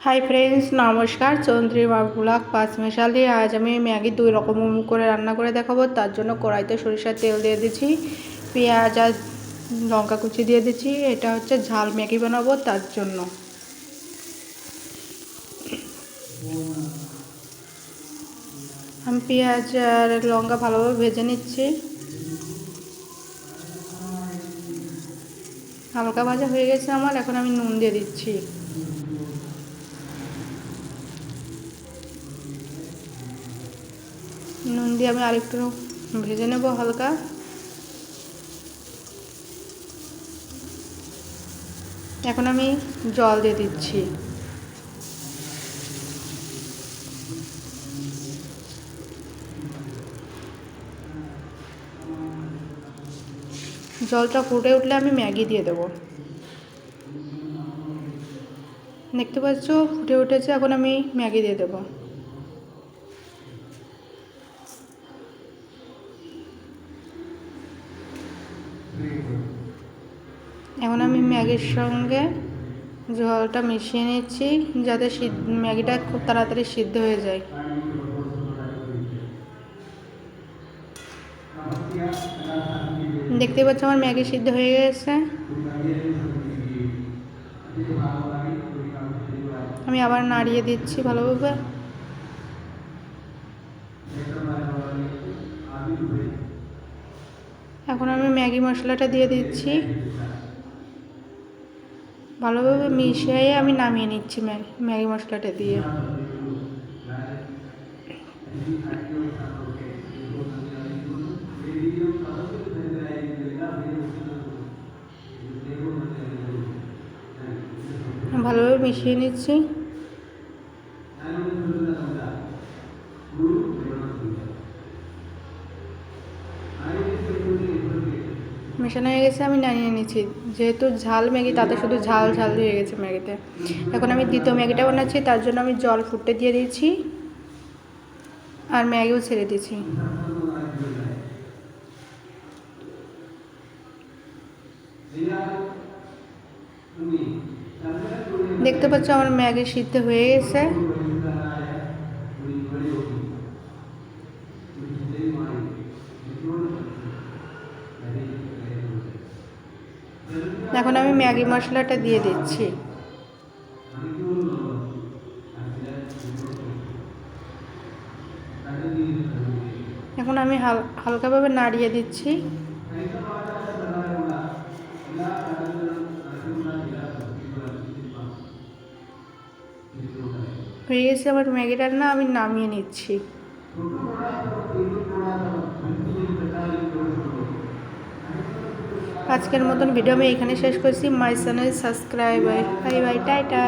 Hi friends नमस्कार Chandrima blog पाँच मिशाली आज हमें मैगी दुई रकम करे रान्ना करे देखाबो। तार जोन्नो कड़ाईते सरिषार तेल दिए दिচ্ছি, पेঁয়াজ আর लंका कुचि दिए दिচ্ছি। এটা হচ্ছে ঝাল मैगी বানাবো তার জন্য। আমি পেঁয়াজ আর লঙ্কা ভালোভাবে ভেজে নিচ্ছি। হালকা ভাজা হয়ে গেছে আমার, এখন আমি নুন দিয়ে দিচ্ছি। নুন দিয়ে আমি আরেকটু ভেজে নেব হালকা। এখন আমি জল দিয়ে দিচ্ছি। জলটা ফুটে উঠলে আমি ম্যাগি দিয়ে দেবো। দেখতে পাচ্ছ ফুটে উঠেছে, এখন আমি ম্যাগি দিয়ে দেবো। এখন আমি ম্যাগির সঙ্গে জলটা মিশিয়ে নিচ্ছি যাতে ম্যাগিটা খুব তাড়াতাড়ি সিদ্ধ হয়ে যায়। দেখতে পাচ্ছ আমার ম্যাগি সিদ্ধ হয়ে গেছে। আমি আবার নাড়িয়ে দিচ্ছি ভালোভাবে। এখন আমি ম্যাগি মশলাটা দিয়ে দিচ্ছি, ভালোভাবে মিশিয়ে আমি নামিয়ে নিচ্ছি ম্যাগি মশলাটা দিয়ে। ভালোভাবে মিশিয়ে নিচ্ছি। মেশানো হয়ে গেছে, আমি নামিয়ে নিচ্ছি। যেহেতু ঝাল ম্যাগি তাতে শুধু ঝাল ঝাল হয়ে গেছে ম্যাগিতে। এখন আমি দ্বিতীয় ম্যাগিটা বানাচ্ছি, তার জন্য আমি জল ফুটতে দিয়ে দিয়েছি আর ম্যাগিও ছেড়ে দিয়েছি। দেখতে পাচ্ছ আমার ম্যাগি সিদ্ধ হয়ে গেছে। এখন আমি ম্যাগি মশলাটা দিয়ে দিচ্ছি। এখন আমি হালকাভাবে নাড়িয়ে দিচ্ছি। হয়ে গেছে আমার ম্যাগি রান্না, আমি নামিয়ে নিচ্ছি। আজকের মতন ভিডিও আমি এখানে শেষ করছি। My channel subscribe, bye bye, tata.